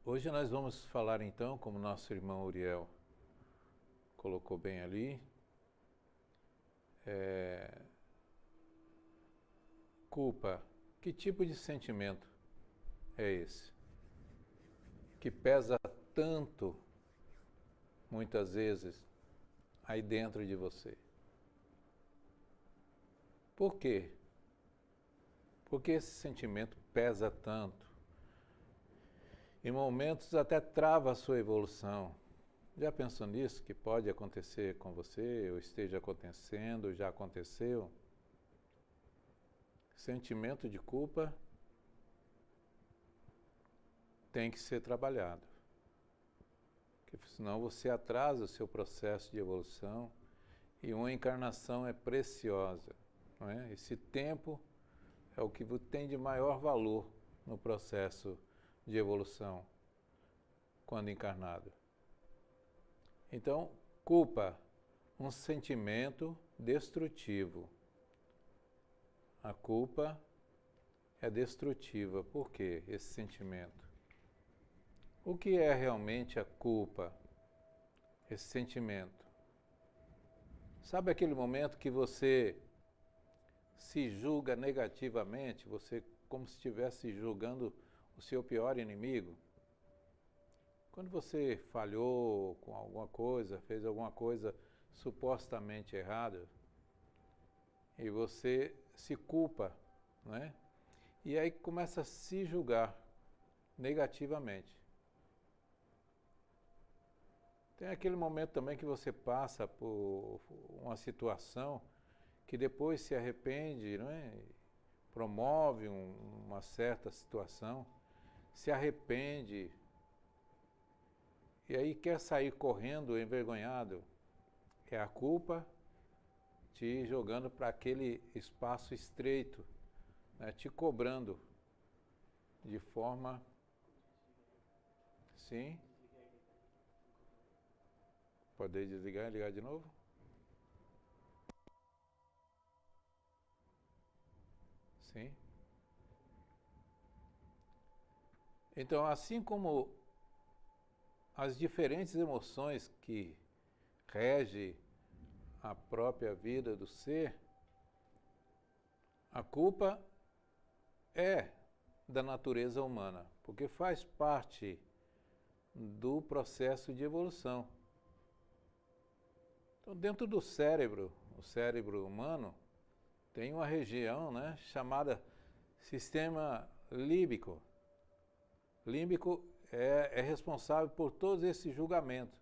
Hoje nós vamos falar então, como nosso irmão Uriel colocou bem ali, culpa. Que tipo de sentimento é esse? Que pesa tanto, muitas vezes, aí dentro de você. Por quê? Por que esse sentimento pesa tanto? Em momentos até trava a sua evolução. Já pensou nisso? Que pode acontecer com você, ou esteja acontecendo, já aconteceu? Sentimento de culpa tem que ser trabalhado. Porque senão você atrasa o seu processo de evolução e uma encarnação é preciosa. Não é? Esse tempo é o que tem de maior valor no processo de evolução quando encarnado. Então, culpa, um sentimento destrutivo. A culpa é destrutiva. Por quê esse sentimento? O que é realmente a culpa? Esse sentimento. Sabe aquele momento que você se julga negativamente, você como se estivesse julgando o seu pior inimigo? Quando você falhou com alguma coisa, fez alguma coisa supostamente errada, e você se culpa, não é? E aí começa a se julgar negativamente. Tem aquele momento também que você passa por uma situação que depois se arrepende, não é? Promove uma certa situação, se arrepende e aí quer sair correndo envergonhado. É a culpa te jogando para aquele espaço estreito, né? Te cobrando de forma... Sim? Pode desligar e ligar de novo? Sim. Então, assim como as diferentes emoções que regem a própria vida do ser, a culpa é da natureza humana, porque faz parte do processo de evolução. Então, dentro do cérebro, o cérebro humano, tem uma região, né, chamada sistema límbico. Límbico é responsável por todos esses julgamentos.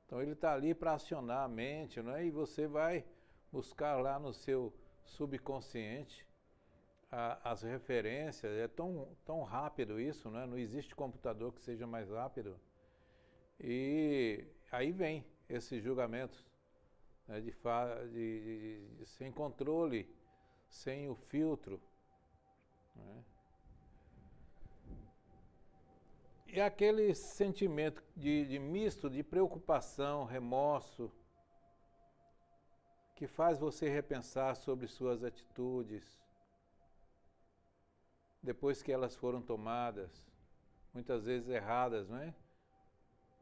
Então ele está ali para acionar a mente, não é? E você vai buscar lá no seu subconsciente as referências. É tão rápido isso, não é? Não existe computador que seja mais rápido. E aí vem esses julgamentos, né, sem controle, sem o filtro. Né? E aquele sentimento de misto de preocupação, remorso, que faz você repensar sobre suas atitudes, depois que elas foram tomadas, muitas vezes erradas, não é?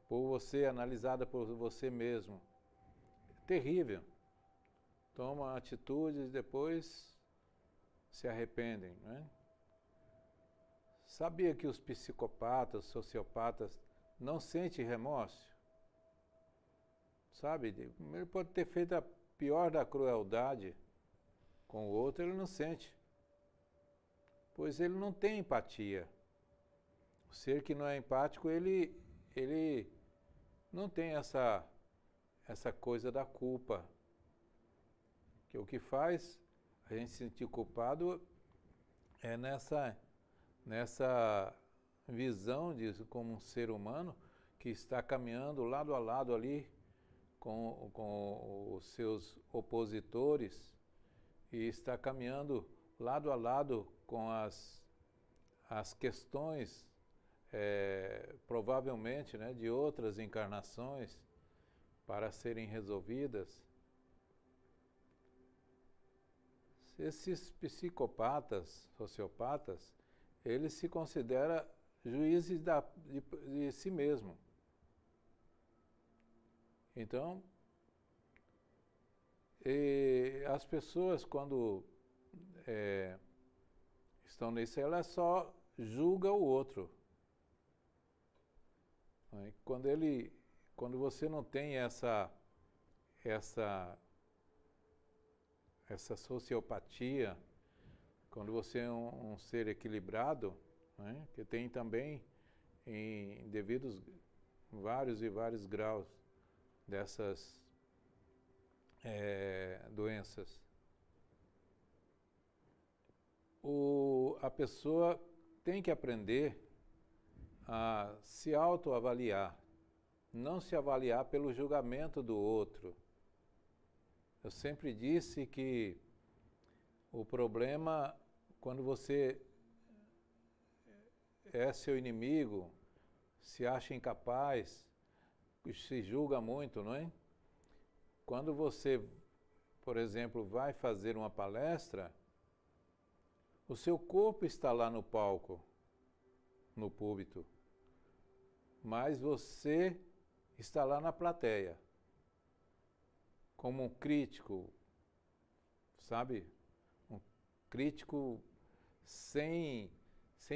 Por você, analisada por você mesmo. Terrível. Toma atitudes e depois se arrependem, não é? Sabia que os psicopatas, sociopatas, não sentem remorso? Sabe? Ele pode ter feito a pior da crueldade com o outro, ele não sente. Pois ele não tem empatia. O ser que não é empático, ele não tem essa coisa da culpa. Que o que faz a gente se sentir culpado é nessa visão disso como um ser humano que está caminhando lado a lado ali com os seus opositores e está caminhando lado a lado com as questões, provavelmente, né, de outras encarnações para serem resolvidas. Esses psicopatas, sociopatas, eles se consideram juízes de si mesmo. Então, as pessoas, quando estão nisso, elas só julgam o outro. Quando você não tem essa sociopatia, quando você é um ser equilibrado, né, que tem também em devidos vários e vários graus dessas doenças. A pessoa tem que aprender a se autoavaliar, não se avaliar pelo julgamento do outro. Eu sempre disse que o problema, quando você é seu inimigo, se acha incapaz, se julga muito, não é? Quando você, por exemplo, vai fazer uma palestra, o seu corpo está lá no palco, no púlpito, mas você está lá na plateia, como um crítico, sabe? Um crítico sem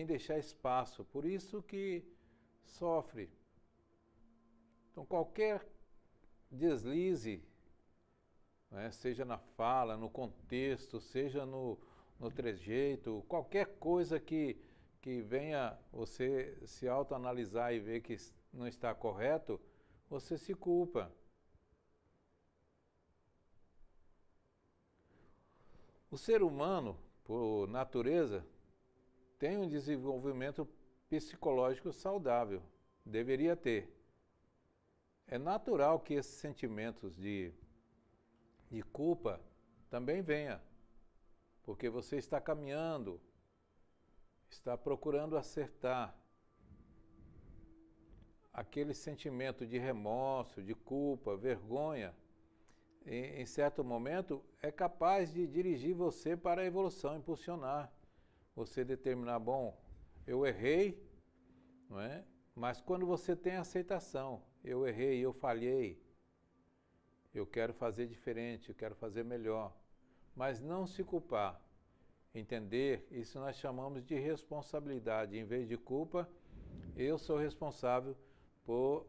deixar espaço, por isso que sofre. Então qualquer deslize, né, seja na fala, no contexto, seja no trejeito, qualquer coisa que venha você se autoanalisar e ver que não está correto, você se culpa. O ser humano, por natureza, tem um desenvolvimento psicológico saudável, deveria ter. É natural que esses sentimentos de culpa também venha, porque você está caminhando, está procurando acertar. Aquele sentimento de remorso, de culpa, vergonha, em certo momento, é capaz de dirigir você para a evolução, impulsionar. Você determinar, bom, eu errei, não é? Mas quando você tem aceitação, eu errei, eu falhei, eu quero fazer diferente, eu quero fazer melhor. Mas não se culpar, entender, isso nós chamamos de responsabilidade. Em vez de culpa, eu sou responsável por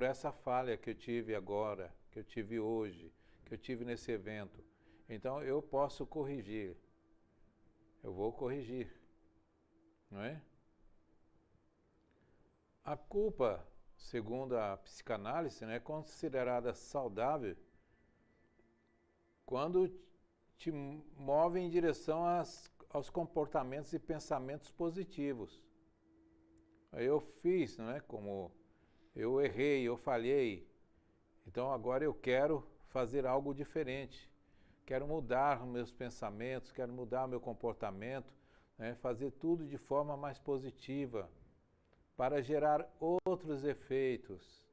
essa falha que eu tive agora, que eu tive hoje, que eu tive nesse evento. Então eu posso corrigir, eu vou corrigir, não é? A culpa, segundo a psicanálise, é considerada saudável quando te move em direção aos comportamentos e pensamentos positivos. Eu fiz, não é? Como eu errei, eu falhei, então agora eu quero fazer algo diferente. Quero mudar meus pensamentos, quero mudar meu comportamento, né? Fazer tudo de forma mais positiva, para gerar outros efeitos.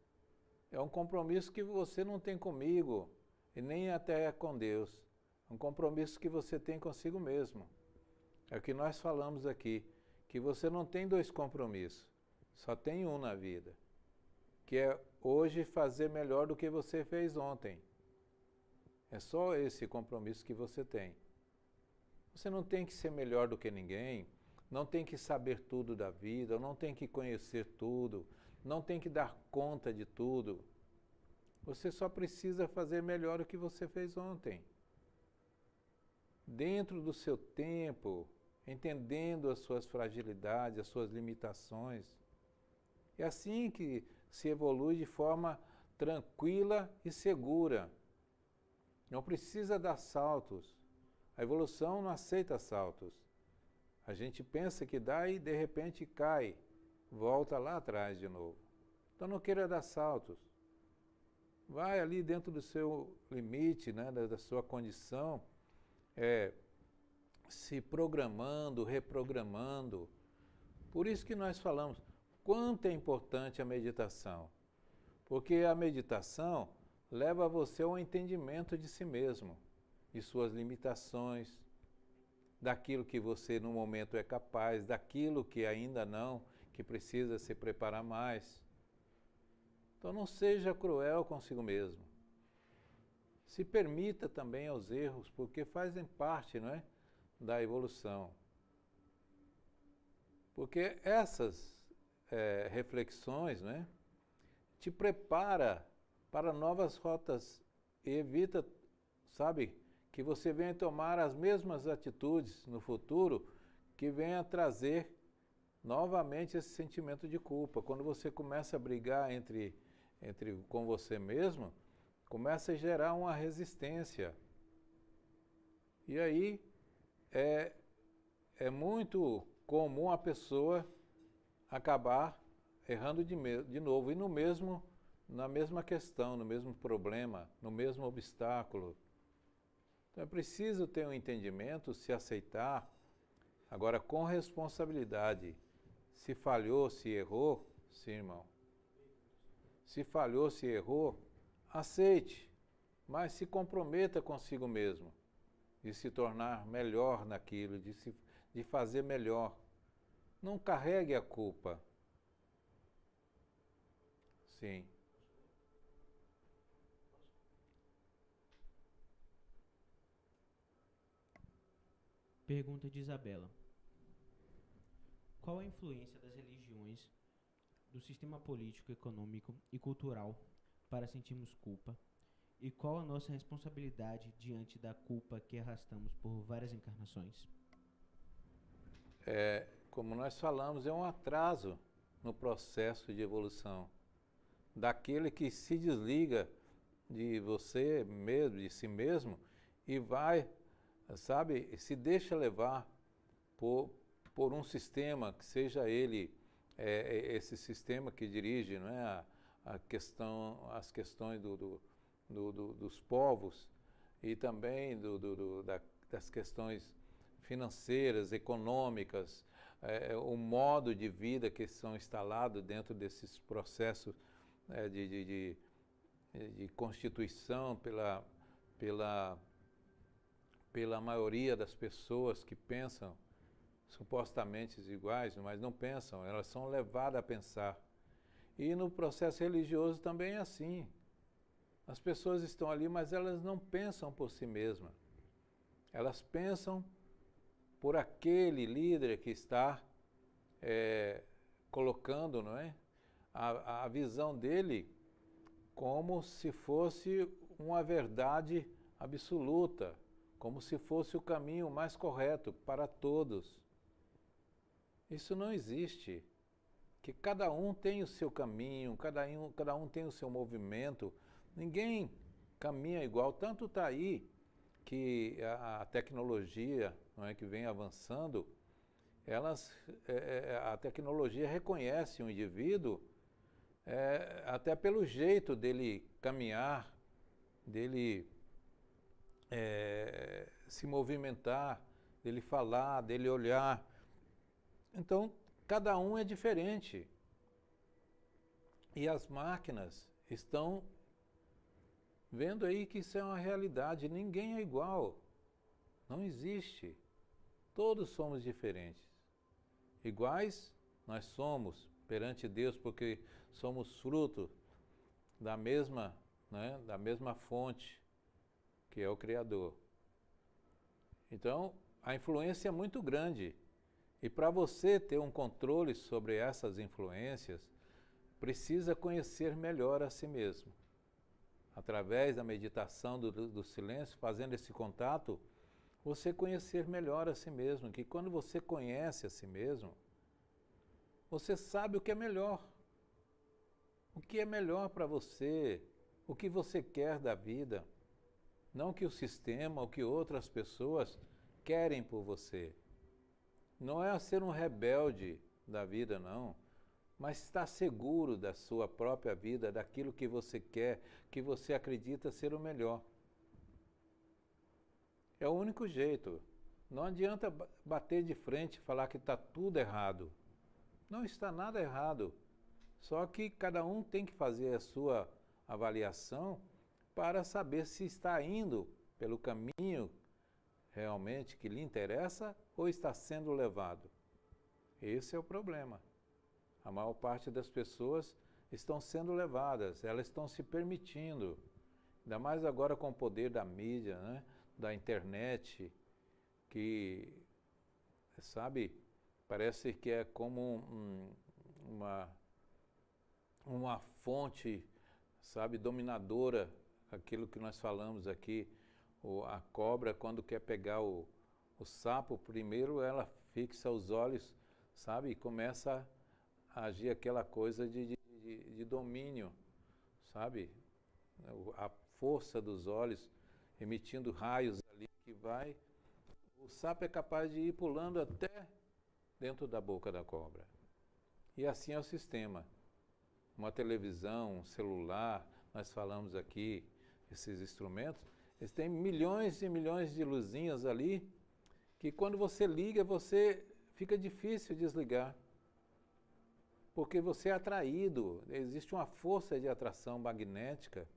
É um compromisso que você não tem comigo, e nem até com Deus. É um compromisso que você tem consigo mesmo. É o que nós falamos aqui, que você não tem dois compromissos, só tem um na vida, que é hoje fazer melhor do que você fez ontem. É só esse compromisso que você tem. Você não tem que ser melhor do que ninguém, não tem que saber tudo da vida, não tem que conhecer tudo, não tem que dar conta de tudo. Você só precisa fazer melhor do que você fez ontem. Dentro do seu tempo, entendendo as suas fragilidades, as suas limitações. É assim que se evolui de forma tranquila e segura. Não precisa dar saltos. A evolução não aceita saltos. A gente pensa que dá e de repente cai, volta lá atrás de novo. Então não queira dar saltos. Vai ali dentro do seu limite, né, da sua condição, se programando, reprogramando. Por isso que nós falamos quanto é importante a meditação. Porque a meditação leva você ao entendimento de si mesmo, de suas limitações, daquilo que você no momento é capaz, daquilo que ainda não, que precisa se preparar mais. Então não seja cruel consigo mesmo. Se permita também aos erros, porque fazem parte, não é, da evolução. Porque essas reflexões, não é, te prepara para novas rotas e evita, sabe, que você venha tomar as mesmas atitudes no futuro que venha trazer novamente esse sentimento de culpa. Quando você começa a brigar com você mesmo, começa a gerar uma resistência. E aí é muito comum a pessoa acabar errando de novo e na mesma questão, no mesmo problema, no mesmo obstáculo. Então é preciso ter um entendimento, se aceitar, agora com responsabilidade. Se falhou, se errou, sim, irmão. Se falhou, se errou, aceite, mas se comprometa consigo mesmo de se tornar melhor naquilo, de fazer melhor. Não carregue a culpa. Sim. Pergunta de Isabela. Qual a influência das religiões, do sistema político, econômico e cultural para sentirmos culpa? E qual a nossa responsabilidade diante da culpa que arrastamos por várias encarnações? Como nós falamos, é um atraso no processo de evolução. Daquele que se desliga de você mesmo, de si mesmo, e vai, sabe, se deixa levar por um sistema, que seja ele esse sistema que dirige, não é, as questões dos povos e também das questões financeiras, econômicas, o modo de vida que são instalados dentro desses processos de constituição pela maioria das pessoas que pensam supostamente iguais, mas não pensam, elas são levadas a pensar. E no processo religioso também é assim. As pessoas estão ali, mas elas não pensam por si mesmas. Elas pensam por aquele líder que está colocando, não é, a visão dele como se fosse uma verdade absoluta, como se fosse o caminho mais correto para todos. Isso não existe. Que cada um tem o seu caminho, cada um tem o seu movimento, ninguém caminha igual. Tanto está aí que a tecnologia, não é, que vem avançando, a tecnologia reconhece um indivíduo até pelo jeito dele caminhar, dele se movimentar, dele falar, dele olhar. Então, cada um é diferente. E as máquinas estão vendo aí que isso é uma realidade. Ninguém é igual. Não existe. Todos somos diferentes. Iguais nós somos perante Deus, porque somos fruto da mesma, né, da mesma fonte, que é o Criador. Então, a influência é muito grande. E para você ter um controle sobre essas influências, precisa conhecer melhor a si mesmo. Através da meditação, do silêncio, fazendo esse contato, você conhecer melhor a si mesmo. Que quando você conhece a si mesmo, você sabe o que é melhor. O que é melhor para você, o que você quer da vida. Não que o sistema, o que outras pessoas querem por você. Não é ser um rebelde da vida, não, mas estar seguro da sua própria vida, daquilo que você quer, que você acredita ser o melhor. É o único jeito. Não adianta bater de frente e falar que está tudo errado. Não está nada errado. Só que cada um tem que fazer a sua avaliação para saber se está indo pelo caminho realmente que lhe interessa ou está sendo levado? Esse é o problema. A maior parte das pessoas estão sendo levadas, elas estão se permitindo, ainda mais agora com o poder da mídia, né, da internet, que, sabe, parece que é como uma fonte, sabe, dominadora, aquilo que nós falamos aqui, a cobra, quando quer pegar o sapo, primeiro ela fixa os olhos, sabe, e começa a agir aquela coisa de domínio, sabe, a força dos olhos, emitindo raios ali que vai, o sapo é capaz de ir pulando até dentro da boca da cobra. E assim é o sistema. Uma televisão, um celular, nós falamos aqui, esses instrumentos, eles têm milhões e milhões de luzinhas ali, que quando você liga, você fica difícil desligar. Porque você é atraído, existe uma força de atração magnética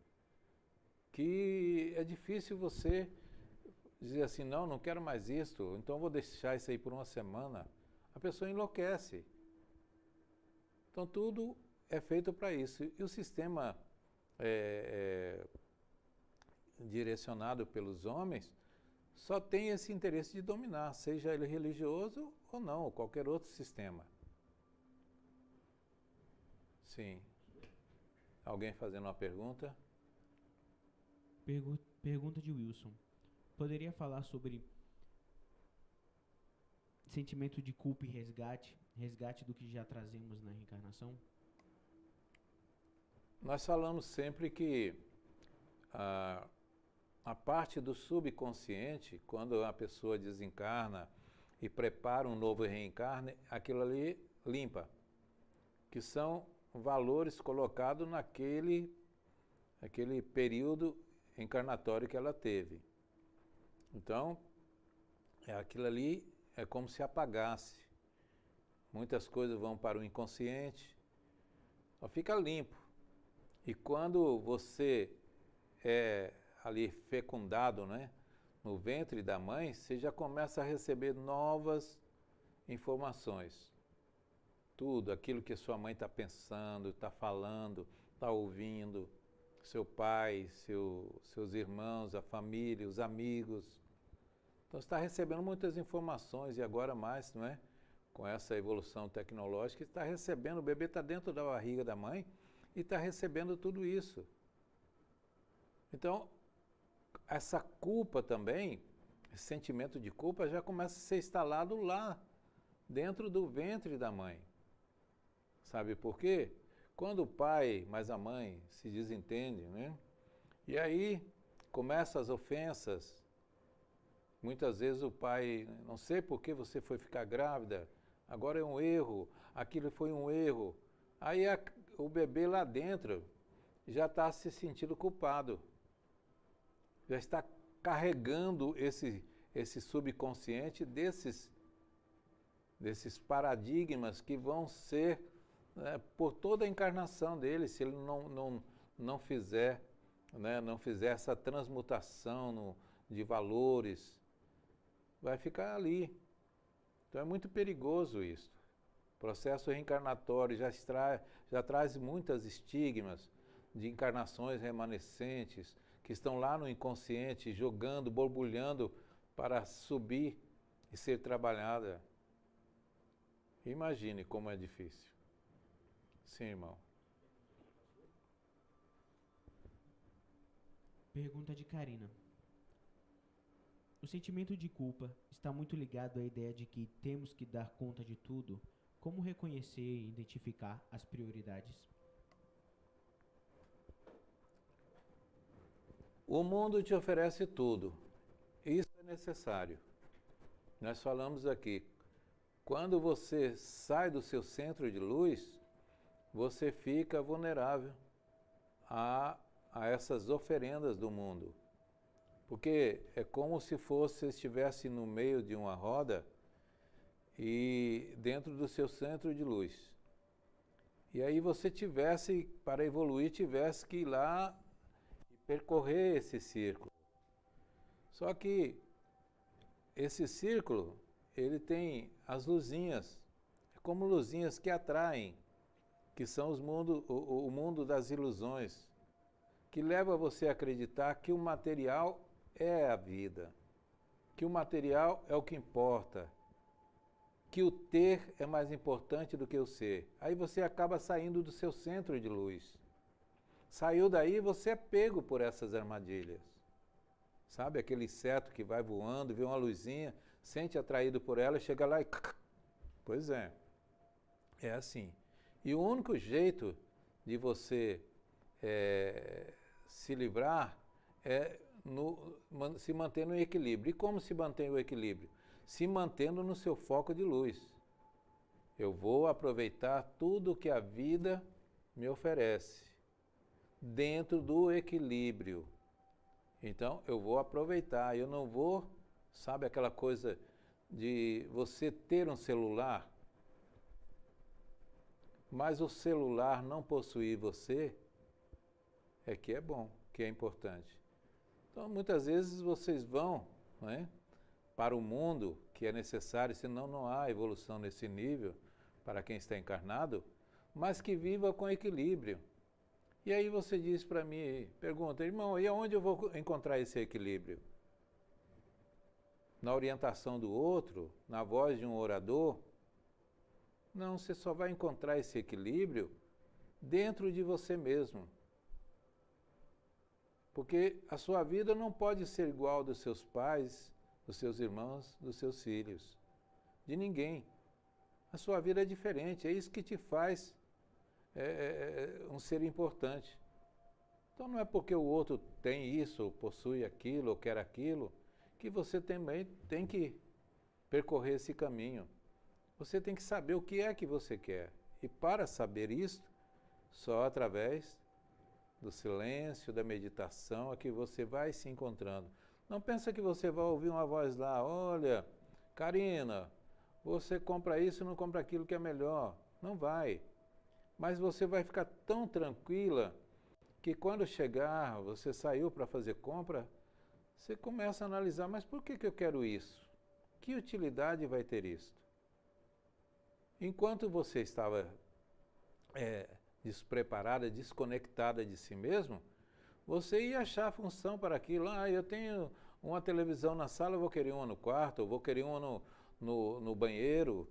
que é difícil você dizer assim, não quero mais isso, então vou deixar isso aí por uma semana. A pessoa enlouquece. Então tudo é feito para isso. E o sistema direcionado pelos homens só tem esse interesse de dominar, seja ele religioso ou não, ou qualquer outro sistema. Sim. Alguém fazendo uma pergunta? Pergunta de Wilson. Poderia falar sobre sentimento de culpa e resgate do que já trazemos na reencarnação? Nós falamos sempre que a parte do subconsciente, quando a pessoa desencarna e prepara um novo reencarne, aquilo ali limpa, que são valores colocados naquele período encarnatório que ela teve. Então, aquilo ali é como se apagasse. Muitas coisas vão para o inconsciente, só fica limpo. E quando você é ali fecundado, né, no ventre da mãe, você já começa a receber novas informações. Tudo, aquilo que sua mãe está pensando, está falando, está ouvindo, seu pai, seus irmãos, a família, os amigos. Então você está recebendo muitas informações e agora mais, não é? Com essa evolução tecnológica, está recebendo, o bebê está dentro da barriga da mãe e está recebendo tudo isso. Então, essa culpa também, esse sentimento de culpa já começa a ser instalado lá, dentro do ventre da mãe. Sabe por quê? Quando o pai, mas a mãe, se desentendem, né? E aí começam as ofensas. Muitas vezes o pai, não sei por que você foi ficar grávida, agora é um erro, aquilo foi um erro. Aí o bebê lá dentro já está se sentindo culpado. Já está carregando esse subconsciente desses paradigmas que vão ser por toda a encarnação dele, se ele não fizer, né, não fizer essa transmutação de valores, vai ficar ali. Então é muito perigoso isso. O processo reencarnatório já traz muitos estigmas de encarnações remanescentes que estão lá no inconsciente, jogando, borbulhando para subir e ser trabalhada. Imagine como é difícil. Sim, irmão. Pergunta de Karina. O sentimento de culpa está muito ligado à ideia de que temos que dar conta de tudo. Como reconhecer e identificar as prioridades? O mundo te oferece tudo. Isso é necessário. Nós falamos aqui, quando você sai do seu centro de luz, você fica vulnerável a essas oferendas do mundo. Porque é como se você estivesse no meio de uma roda e dentro do seu centro de luz. E aí você para evoluir, tivesse que ir lá e percorrer esse círculo. Só que esse círculo, ele tem as luzinhas, é como luzinhas que atraem, que são o mundo das ilusões, que leva você a acreditar que o material é a vida, que o material é o que importa, que o ter é mais importante do que o ser. Aí você acaba saindo do seu centro de luz. Saiu daí, você é pego por essas armadilhas. Sabe aquele inseto que vai voando, vê uma luzinha, sente atraído por ela, chega lá e... Pois é, é assim. E o único jeito de você se livrar é se manter no equilíbrio. E como se mantém o equilíbrio? Se mantendo no seu foco de luz. Eu vou aproveitar tudo que a vida me oferece, dentro do equilíbrio. Então, eu vou aproveitar, eu não vou, sabe aquela coisa de você ter um celular, mas o celular não possuir você, é que é bom, que é importante. Então, muitas vezes vocês vão, não é, para o mundo que é necessário, senão não há evolução nesse nível para quem está encarnado, mas que viva com equilíbrio. E aí você diz para mim, pergunta, irmão, e aonde eu vou encontrar esse equilíbrio? Na orientação do outro? Na voz de um orador? Não, você só vai encontrar esse equilíbrio dentro de você mesmo. Porque a sua vida não pode ser igual dos seus pais, dos seus irmãos, dos seus filhos, de ninguém. A sua vida é diferente, é isso que te faz um ser importante. Então não é porque o outro tem isso, ou possui aquilo, ou quer aquilo, que você também tem que percorrer esse caminho. Você tem que saber o que é que você quer. E para saber isso, só através do silêncio, da meditação, é que você vai se encontrando. Não pensa que você vai ouvir uma voz lá, olha, Karina, você compra isso e não compra aquilo que é melhor. Não vai. Mas você vai ficar tão tranquila que quando chegar, você saiu para fazer compra, você começa a analisar, mas por que eu quero isso? Que utilidade vai ter isso? Enquanto você estava despreparada, desconectada de si mesmo, você ia achar função para aquilo. Ah, eu tenho uma televisão na sala, eu vou querer uma no quarto, eu vou querer uma no banheiro,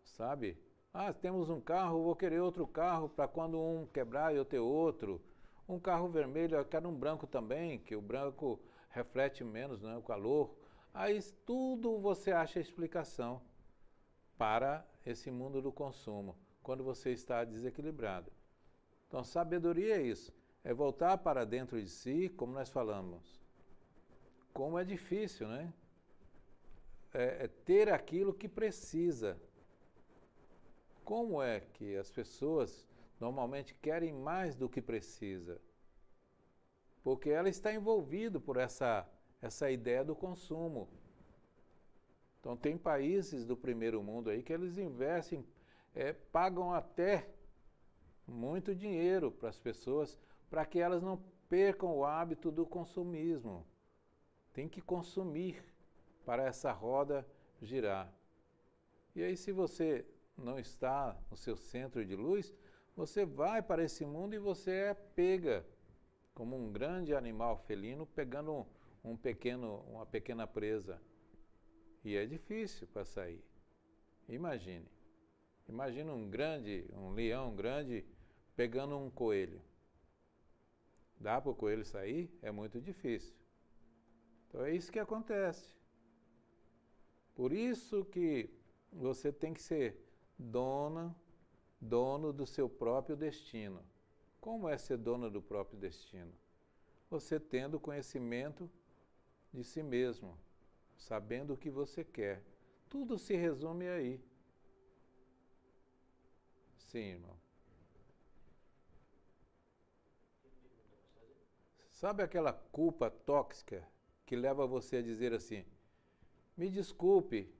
sabe? Ah, temos um carro, eu vou querer outro carro para quando um quebrar eu ter outro. Um carro vermelho, eu quero um branco também, que o branco reflete menos, né, o calor. Aí tudo você acha explicação para esse mundo do consumo, quando você está desequilibrado. Então, sabedoria é isso, é voltar para dentro de si, como nós falamos. Como é difícil, né? É ter aquilo que precisa. Como é que as pessoas normalmente querem mais do que precisa? Porque ela está envolvida por essa ideia do consumo. Então tem países do primeiro mundo aí que eles investem, pagam até muito dinheiro para as pessoas, para que elas não percam o hábito do consumismo. Tem que consumir para essa roda girar. E aí se você não está no seu centro de luz, você vai para esse mundo e você é pega como um grande animal felino pegando uma pequena presa. E é difícil para sair. Imagine um leão grande pegando um coelho. Dá para o coelho sair? É muito difícil. Então é isso que acontece. Por isso que você tem que ser dono do seu próprio destino. Como é ser dono do próprio destino? Você tendo conhecimento de si mesmo, sabendo o que você quer. Tudo se resume aí. Sim, irmão. Sabe aquela culpa tóxica que leva você a dizer assim, me desculpe,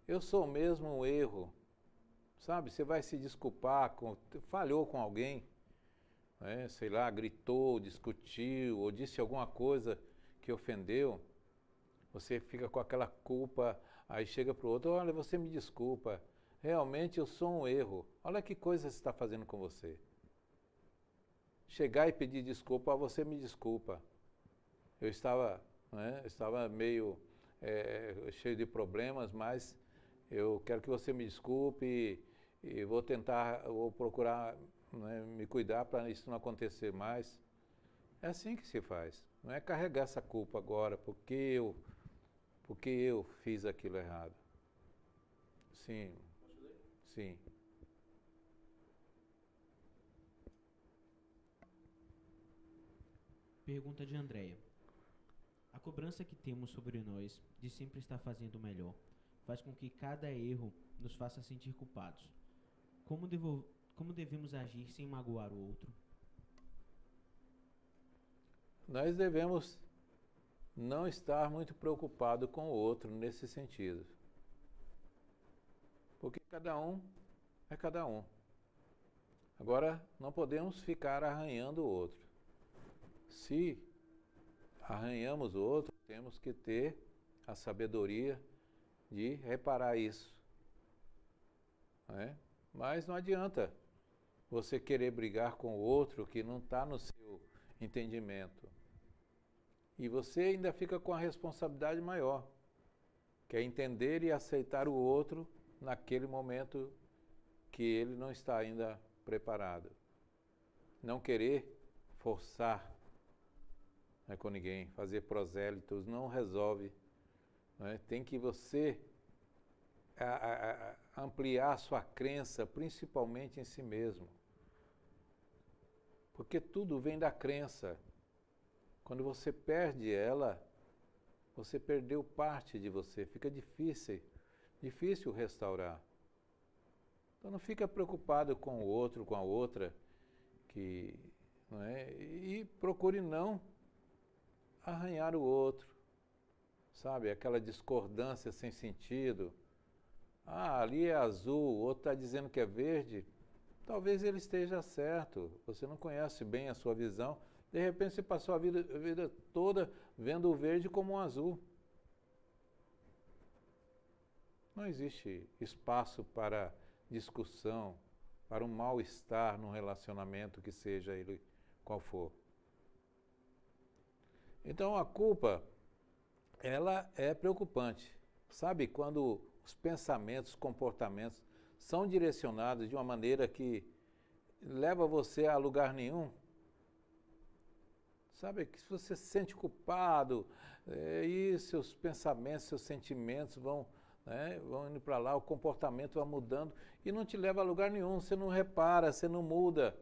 eu sou mesmo um erro. Sabe, você vai se desculpar, falhou com alguém, né? Sei lá, gritou, discutiu ou disse alguma coisa que ofendeu. Você fica com aquela culpa, aí chega para o outro, olha, você me desculpa, realmente eu sou um erro. Olha que coisa você está fazendo com você. Chegar e pedir desculpa, você me desculpa. Eu estava, né, estava meio cheio de problemas, mas eu quero que você me desculpe e vou tentar, vou procurar, né, me cuidar para isso não acontecer mais. É assim que se faz. Não é carregar essa culpa agora, porque eu fiz aquilo errado. Sim, sim. Pergunta de Andréia. A cobrança que temos sobre nós de sempre estar fazendo o melhor faz com que cada erro nos faça sentir culpados. Como devemos agir sem magoar o outro? Nós devemos não estar muito preocupados com o outro nesse sentido. Porque cada um é cada um. Agora, não podemos ficar arranhando o outro. Se arranhamos o outro, temos que ter a sabedoria de reparar isso. Né? Mas não adianta você querer brigar com o outro que não está no seu entendimento. E você ainda fica com a responsabilidade maior, que é entender e aceitar o outro naquele momento que ele não está ainda preparado. Não querer forçar, né, com ninguém, fazer prosélitos, não resolve. Né? Tem que você ampliar a sua crença, principalmente em si mesmo. Porque tudo vem da crença. Quando você perde ela, você perdeu parte de você, fica difícil restaurar. Então não fica preocupado com o outro, com a outra, não é? E procure não arranhar o outro, sabe? Aquela discordância sem sentido. Ah, ali é azul, o outro está dizendo que é verde. Talvez ele esteja certo, você não conhece bem a sua visão. De repente você passou a vida toda vendo o verde como um azul. Não existe espaço para discussão, para um mal-estar num relacionamento, que seja ele qual for. Então a culpa, ela é preocupante. Sabe, quando os pensamentos, os comportamentos são direcionados de uma maneira que leva você a lugar nenhum, sabe, que se você se sente culpado, e seus pensamentos, seus sentimentos vão indo para lá, o comportamento vai mudando e não te leva a lugar nenhum, você não repara, você não muda.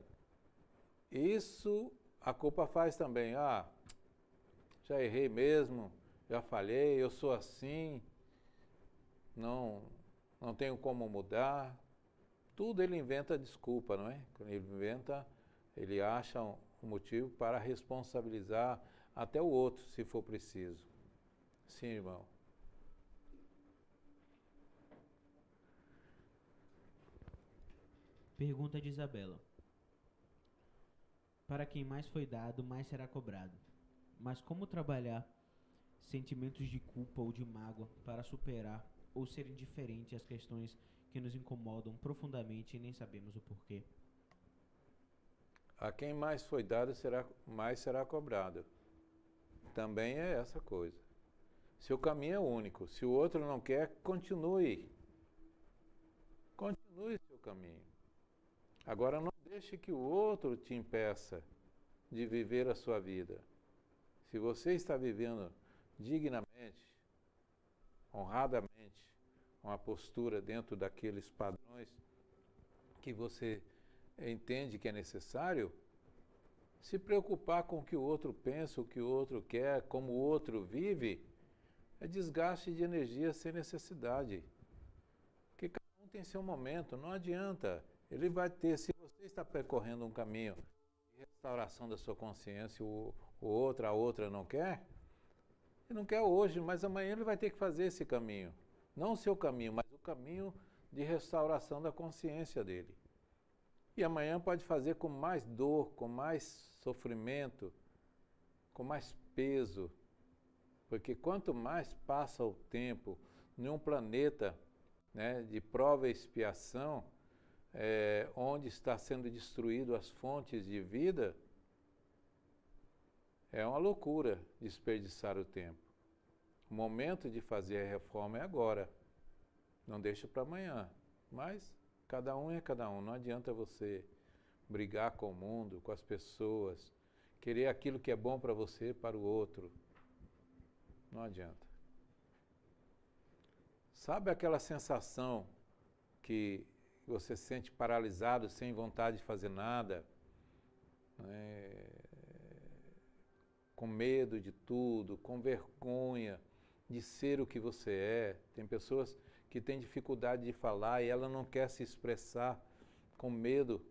Isso a culpa faz também. Ah, já errei mesmo, já falhei, eu sou assim, não tenho como mudar. Tudo ele inventa desculpa, não é? Quando ele inventa, ele acha um motivo para responsabilizar até o outro, se for preciso. Sim, irmão. Pergunta de Isabela. Para quem mais foi dado, mais será cobrado. Mas como trabalhar sentimentos de culpa ou de mágoa para superar ou ser indiferente às questões que nos incomodam profundamente e nem sabemos o porquê? A quem mais foi dado, mais será cobrado. Também é essa coisa. Seu caminho é único. Se o outro não quer, continue. Continue seu caminho. Agora não deixe que o outro te impeça de viver a sua vida. Se você está vivendo dignamente, honradamente, uma postura dentro daqueles padrões que você entende que é necessário, se preocupar com o que o outro pensa, o que o outro quer, como o outro vive, é desgaste de energia sem necessidade. Porque cada um tem seu momento, não adianta. Ele vai ter, se você está percorrendo um caminho de restauração da sua consciência, a outra não quer, ele não quer hoje, mas amanhã ele vai ter que fazer esse caminho. Não o seu caminho, mas o caminho de restauração da consciência dele. E amanhã pode fazer com mais dor, com mais sofrimento, com mais peso, Porque quanto mais passa o tempo em um planeta, né, de prova e expiação, onde está sendo destruído as fontes de vida, é uma loucura desperdiçar o tempo. O momento de fazer a reforma é agora. Não deixa para amanhã. Mas cada um é cada um. Não adianta você brigar com o mundo, com as pessoas, querer aquilo que é bom para você, para o outro. Não adianta. Sabe aquela sensação que você se sente paralisado, sem vontade de fazer nada, né? Com medo de tudo, com vergonha de ser o que você é. Tem pessoas que têm dificuldade de falar e ela não quer se expressar com medo,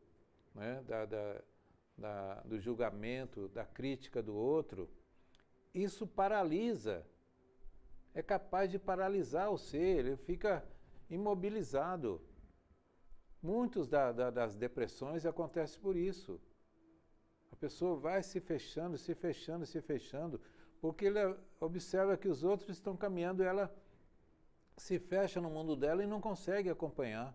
né, do julgamento, da crítica do outro. Isso paralisa, é capaz de paralisar o ser, ele fica imobilizado. Muitas das depressões acontecem por isso. A pessoa vai se fechando, se fechando, se fechando, porque ela observa que os outros estão caminhando e ela se fecha no mundo dela e não consegue acompanhar.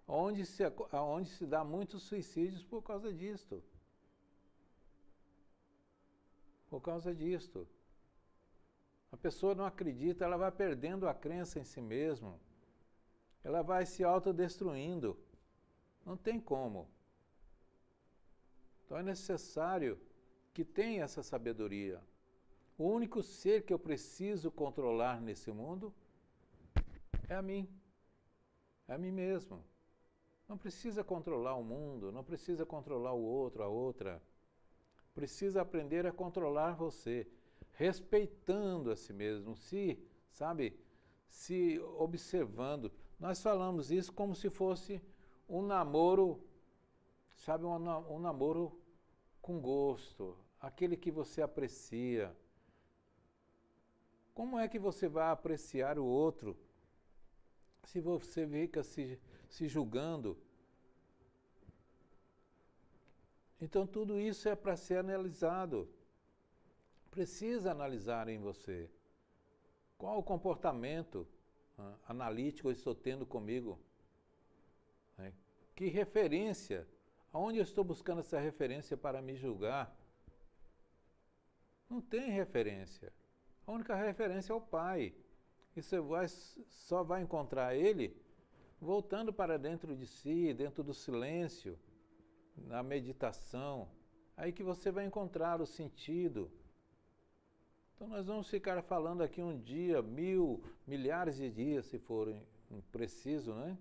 Onde se dá muitos suicídios por causa disto. Por causa disto. A pessoa não acredita, ela vai perdendo a crença em si mesma. Ela vai se autodestruindo. Não tem como. Então é necessário que tenha essa sabedoria. O único ser que eu preciso controlar nesse mundo é a mim. É a mim mesmo. Não precisa controlar o mundo, não precisa controlar o outro, a outra. Precisa aprender a controlar você, respeitando a si mesmo, se observando. Nós falamos isso como se fosse um namoro, sabe, um namoro com gosto, aquele que você aprecia. Como é que você vai apreciar o outro se você fica se julgando? Então tudo isso é para ser analisado. Precisa analisar em você. Qual o comportamento analítico eu estou tendo comigo? Né? Que referência? Aonde eu estou buscando essa referência para me julgar? Não tem referência. A única referência é o Pai. E você só vai encontrar Ele voltando para dentro de si, dentro do silêncio, na meditação. Aí que você vai encontrar o sentido. Então nós vamos ficar falando aqui um dia, milhares de dias, se forem preciso, né?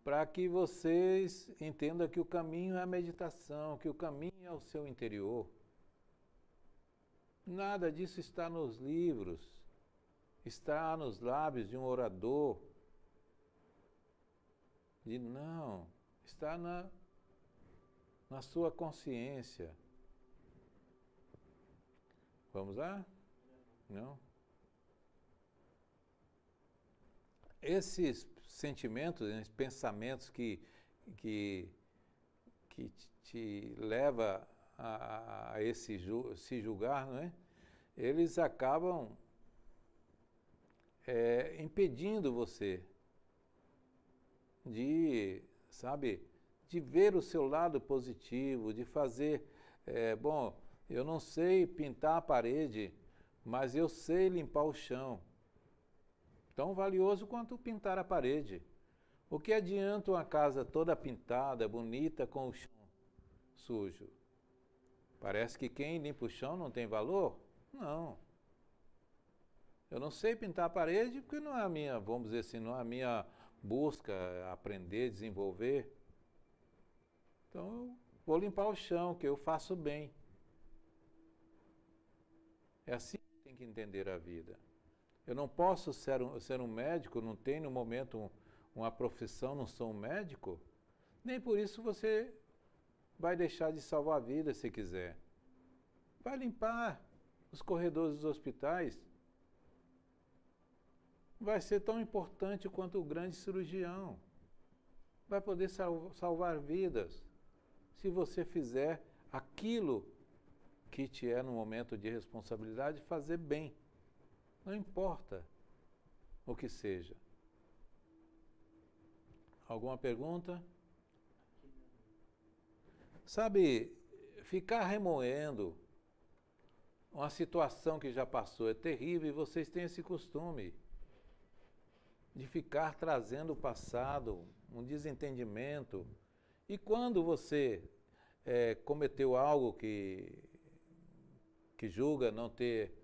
Para que vocês entendam que o caminho é a meditação, que o caminho é o seu interior. Nada disso está nos livros, está nos lábios de um orador. Não, está na sua consciência. Vamos lá? Não? Esses sentimentos, esses pensamentos que te leva a se julgar, não é? Eles acabam impedindo você de ver o seu lado positivo, de fazer, eu não sei pintar a parede, mas eu sei limpar o chão. Tão valioso quanto pintar a parede. O que adianta uma casa toda pintada, bonita, com o chão sujo? Parece que quem limpa o chão não tem valor? Não. Eu não sei pintar a parede porque não é a minha, vamos dizer assim, não é a minha busca aprender, desenvolver. Então eu vou limpar o chão, que eu faço bem. É assim que tem que entender a vida. Eu não posso ser um médico, não tenho no momento uma profissão, não sou um médico, nem por isso você vai deixar de salvar vidas se quiser. Vai limpar os corredores dos hospitais. Vai ser tão importante quanto o grande cirurgião. Vai poder salvar vidas se você fizer aquilo kit é, no momento de responsabilidade, fazer bem. Não importa o que seja. Alguma pergunta? Sabe, ficar remoendo uma situação que já passou é terrível e vocês têm esse costume de ficar trazendo o passado, um desentendimento. E quando você cometeu algo que julga não ter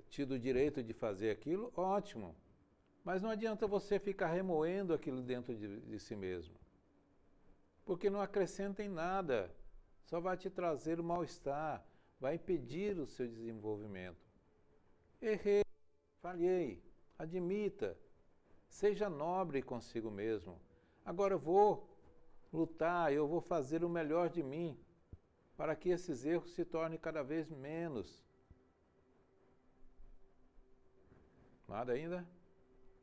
tido o direito de fazer aquilo, ótimo. Mas não adianta você ficar remoendo aquilo dentro de si mesmo. Porque não acrescenta em nada. Só vai te trazer o mal-estar, vai impedir o seu desenvolvimento. Errei, falhei, admita, seja nobre consigo mesmo. Agora eu vou lutar, eu vou fazer o melhor de mim, para que esses erros se tornem cada vez menos. Nada ainda?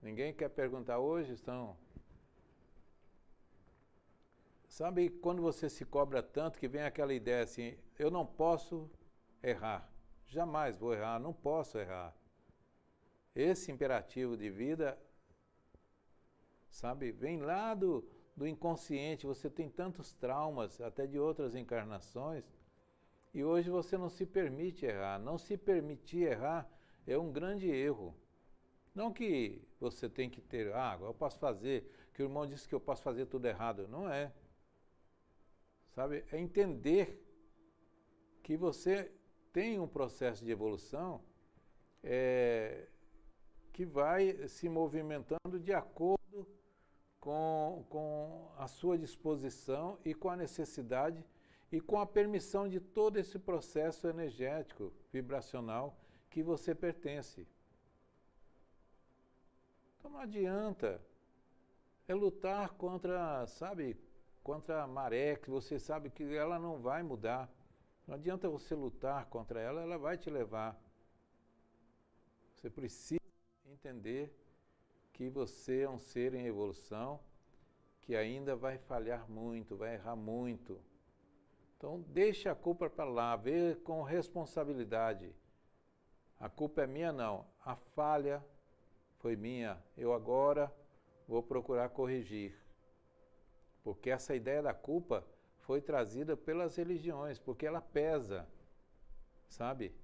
Ninguém quer perguntar hoje? Estão... Sabe quando você se cobra tanto que vem aquela ideia assim, eu não posso errar, jamais vou errar, não posso errar. Esse imperativo de vida, sabe, vem lá do inconsciente, você tem tantos traumas, até de outras encarnações, e hoje você não se permite errar. Não se permitir errar é um grande erro. Não que você tem que ter, eu posso fazer, que o irmão disse que eu posso fazer tudo errado. Não é. Sabe, é entender que você tem um processo de evolução que vai se movimentando de acordo com a sua disposição e com a necessidade e com a permissão de todo esse processo energético, vibracional, que você pertence. Então não adianta, é lutar contra, sabe, contra a maré, que você sabe que ela não vai mudar. Não adianta você lutar contra ela, ela vai te levar. Você precisa entender que você é um ser em evolução, que ainda vai falhar muito, vai errar muito. Então, deixe a culpa para lá, vê com responsabilidade. A culpa é minha, não. A falha foi minha. Eu agora vou procurar corrigir. Porque essa ideia da culpa foi trazida pelas religiões, porque ela pesa, sabe?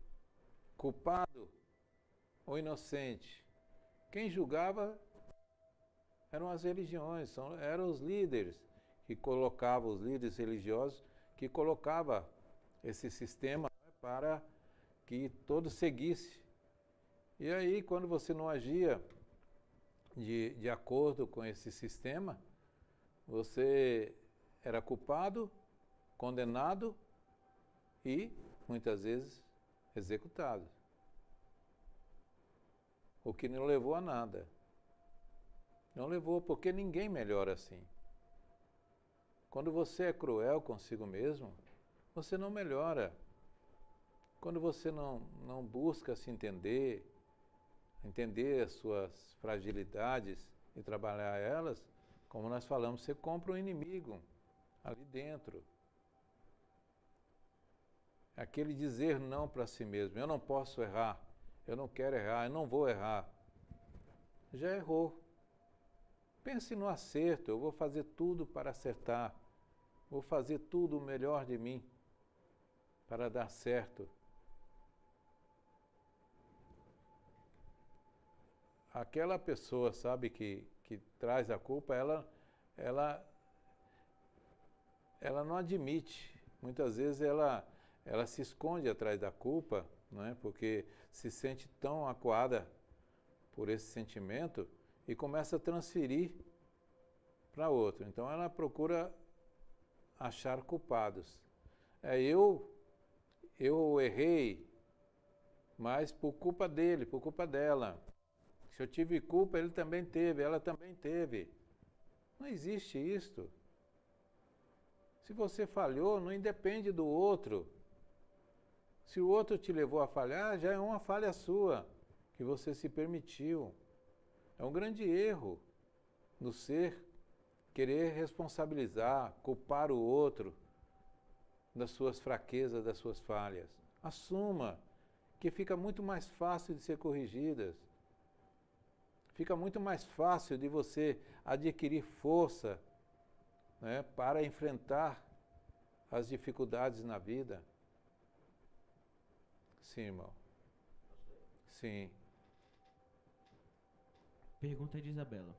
Culpado ou inocente. Quem julgava eram as religiões, eram os líderes que colocavam, os líderes religiosos, que colocavam esse sistema para que todos seguissem. E aí, quando você não agia de acordo com esse sistema, você era culpado, condenado e, muitas vezes, executado. O que não levou a nada. Não levou, porque ninguém melhora assim. Quando você é cruel consigo mesmo, você não melhora. Quando você não busca se entender as suas fragilidades e trabalhar elas, como nós falamos, você compra um inimigo ali dentro. Aquele dizer não para si mesmo, eu não posso errar, eu não quero errar, eu não vou errar. Já errou. Pense no acerto, eu vou fazer tudo para acertar, vou fazer tudo o melhor de mim para dar certo. Aquela pessoa, sabe, que traz a culpa, ela não admite. Muitas vezes ela se esconde atrás da culpa, não é? Porque se sente tão acuada por esse sentimento e começa a transferir para outro. Então ela procura achar culpados. Eu errei, mas por culpa dele, por culpa dela. Se eu tive culpa, ele também teve, ela também teve. Não existe isto. Se você falhou, não independe do outro. Se o outro te levou a falhar, já é uma falha sua, que você se permitiu. É um grande erro no ser querer responsabilizar, culpar o outro. das suas fraquezas, das suas falhas. Assuma, que fica muito mais fácil de ser corrigidas. Fica muito mais fácil de você adquirir força, né, para enfrentar as dificuldades na vida. Sim, irmão. Sim. Pergunta de Isabela.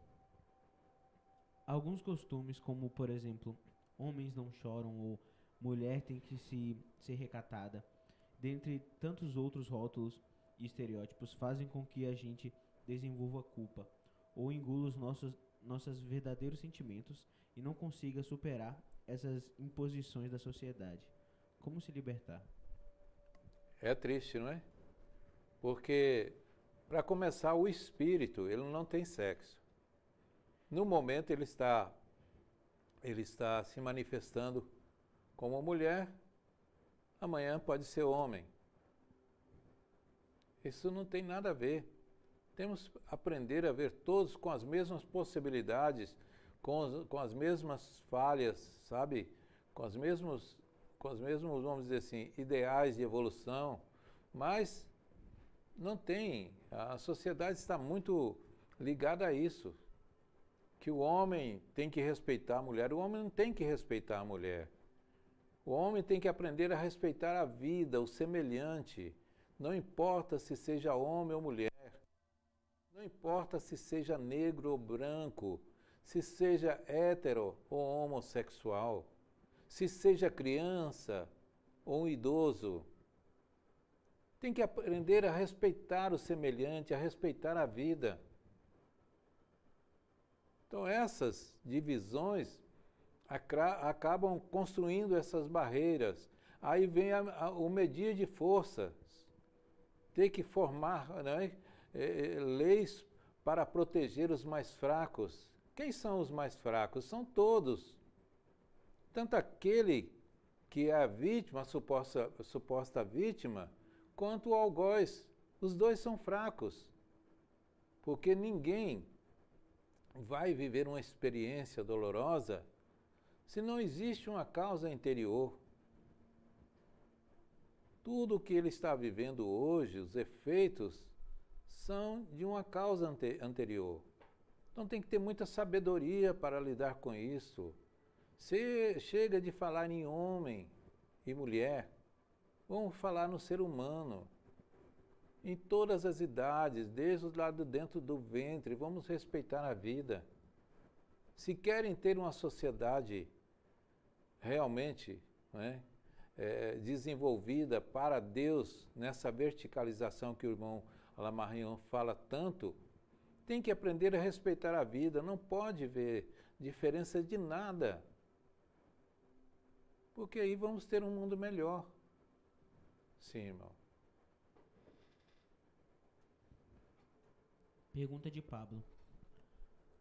Alguns costumes, como por exemplo, homens não choram ou mulher tem que ser recatada, dentre tantos outros rótulos e estereótipos, fazem com que a gente desenvolva culpa ou engula os nossos verdadeiros sentimentos e não consiga superar essas imposições da sociedade. Como se libertar? É triste, não é? Porque, para começar, o espírito, ele não tem sexo. No momento ele está se manifestando como mulher, amanhã pode ser homem. Isso não tem nada a ver. Temos que aprender a ver todos com as mesmas possibilidades, com as mesmas falhas, sabe? Com os mesmos, vamos dizer assim, ideais de evolução, mas não tem. A sociedade está muito ligada a isso, que o homem tem que respeitar a mulher. O homem não tem que respeitar a mulher. O homem tem que aprender a respeitar a vida, o semelhante. Não importa se seja homem ou mulher. Não importa se seja negro ou branco, se seja hétero ou homossexual, se seja criança ou um idoso. Tem que aprender a respeitar o semelhante, a respeitar a vida. Então essas divisões acabam construindo essas barreiras. Aí vem o medir de forças. Ter que formar, né, leis para proteger os mais fracos. Quem são os mais fracos? São todos. Tanto aquele que é a vítima, a suposta vítima, quanto o algoz. Os dois são fracos. Porque ninguém vai viver uma experiência dolorosa se não existe uma causa interior. Tudo o que ele está vivendo hoje, os efeitos, são de uma causa anterior. Então tem que ter muita sabedoria para lidar com isso. Se chega de falar em homem e mulher, vamos falar no ser humano. Em todas as idades, desde o lado dentro do ventre, vamos respeitar a vida. Se querem ter uma sociedade realmente, né, desenvolvida para Deus, nessa verticalização que o irmão Lamarrion fala tanto, tem que aprender a respeitar a vida, não pode ver diferença de nada. Porque aí vamos ter um mundo melhor. Sim, irmão. Pergunta de Pablo.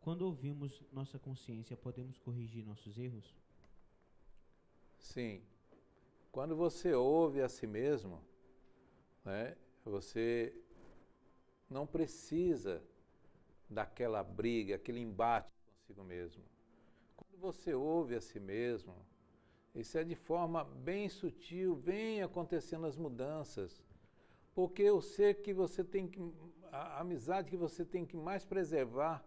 Quando ouvimos nossa consciência, podemos corrigir nossos erros? Sim. Quando você ouve a si mesmo, né, você não precisa daquela briga, aquele embate consigo mesmo. Quando você ouve a si mesmo, isso é de forma bem sutil, vem acontecendo as mudanças. Porque o ser que você tem que, a amizade que você tem que mais preservar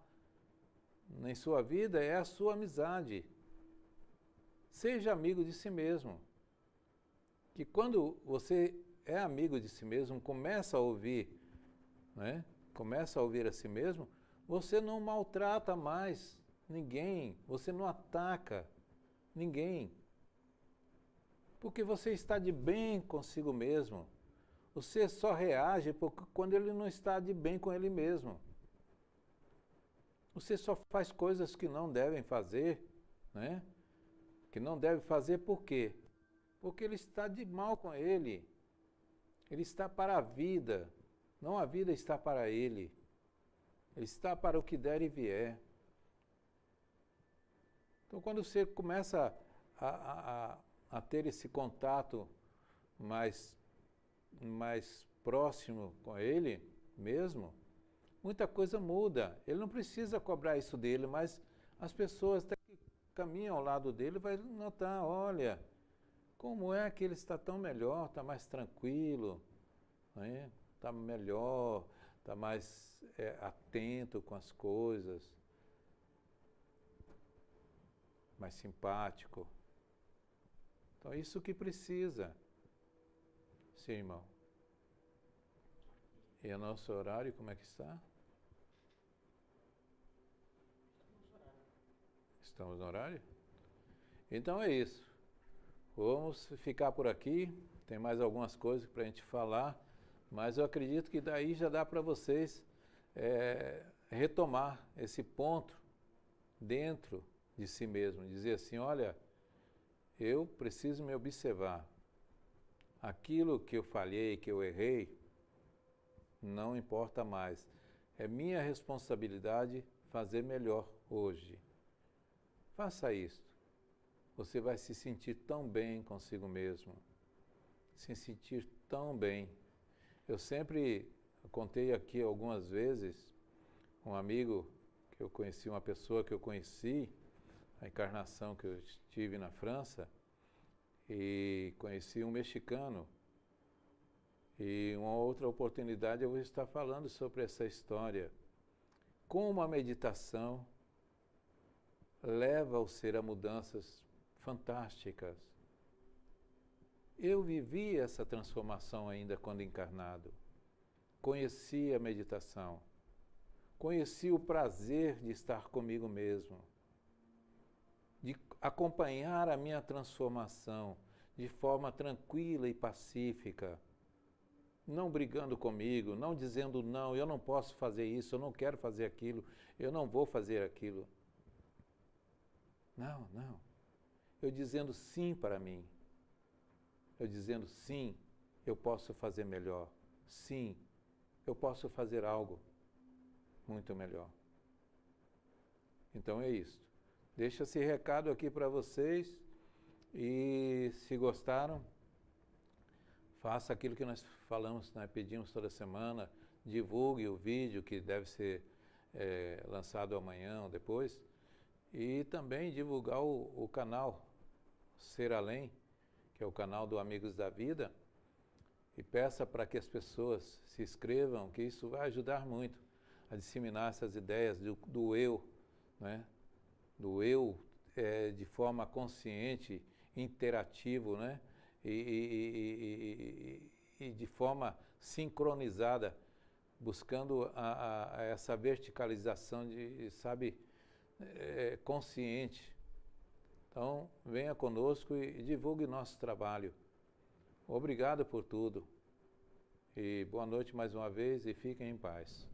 em sua vida é a sua amizade. Seja amigo de si mesmo. Que quando você é amigo de si mesmo, começa a ouvir, né? Começa a ouvir a si mesmo, você não maltrata mais ninguém, você não ataca ninguém. Porque você está de bem consigo mesmo. Você só reage quando ele não está de bem com ele mesmo. Você só faz coisas que não devem fazer, né? Que não deve fazer por quê? Porque ele está de mal com ele. Ele está para a vida, não a vida está para ele. Ele está para o que der e vier. Então, quando você começa a ter esse contato mais próximo com ele mesmo, muita coisa muda. Ele não precisa cobrar isso dele, mas as pessoas que caminham ao lado dele vão notar, olha, Como é que ele está tão melhor, está mais tranquilo, né? Está melhor, está mais atento com as coisas, mais simpático. Então, é isso que precisa. Sim, irmão. E o nosso horário, como é que está? Estamos no horário? Então é isso. Vamos ficar por aqui. Tem mais algumas coisas para a gente falar, mas eu acredito que daí já dá para vocês retomar esse ponto dentro de si mesmo. Dizer assim, olha, eu preciso me observar. Aquilo que eu falhei, que eu errei, não importa mais. É minha responsabilidade fazer melhor hoje. Faça isto. Você vai se sentir tão bem consigo mesmo. Se sentir tão bem. Eu sempre contei aqui algumas vezes, um amigo que eu conheci, uma pessoa que eu conheci, a encarnação que eu estive na França, e conheci um mexicano. E uma outra oportunidade eu vou estar falando sobre essa história. Como a meditação leva o ser a mudanças fantásticas. Eu vivi essa transformação ainda quando encarnado. Conheci a meditação. Conheci o prazer de estar comigo mesmo. De acompanhar a minha transformação de forma tranquila e pacífica. Não brigando comigo, não dizendo não, eu não posso fazer isso, eu não quero fazer aquilo, eu não vou fazer aquilo. Não, não. Eu dizendo sim para mim. Eu dizendo sim, eu posso fazer melhor. Sim, eu posso fazer algo muito melhor. Então é isso. Deixa esse recado aqui para vocês e se gostaram, faça aquilo que nós falamos, né, pedimos toda semana, divulgue o vídeo que deve ser lançado amanhã ou depois. E também divulgar o canal Ser Além, que é o canal do Amigos da Vida, e peça para que as pessoas se inscrevam, que isso vai ajudar muito a disseminar essas ideias do eu, né? Do eu de forma consciente, interativo, né? E de forma sincronizada, buscando essa verticalização consciente. Então, venha conosco e divulgue nosso trabalho. Obrigado por tudo. E boa noite mais uma vez e fiquem em paz.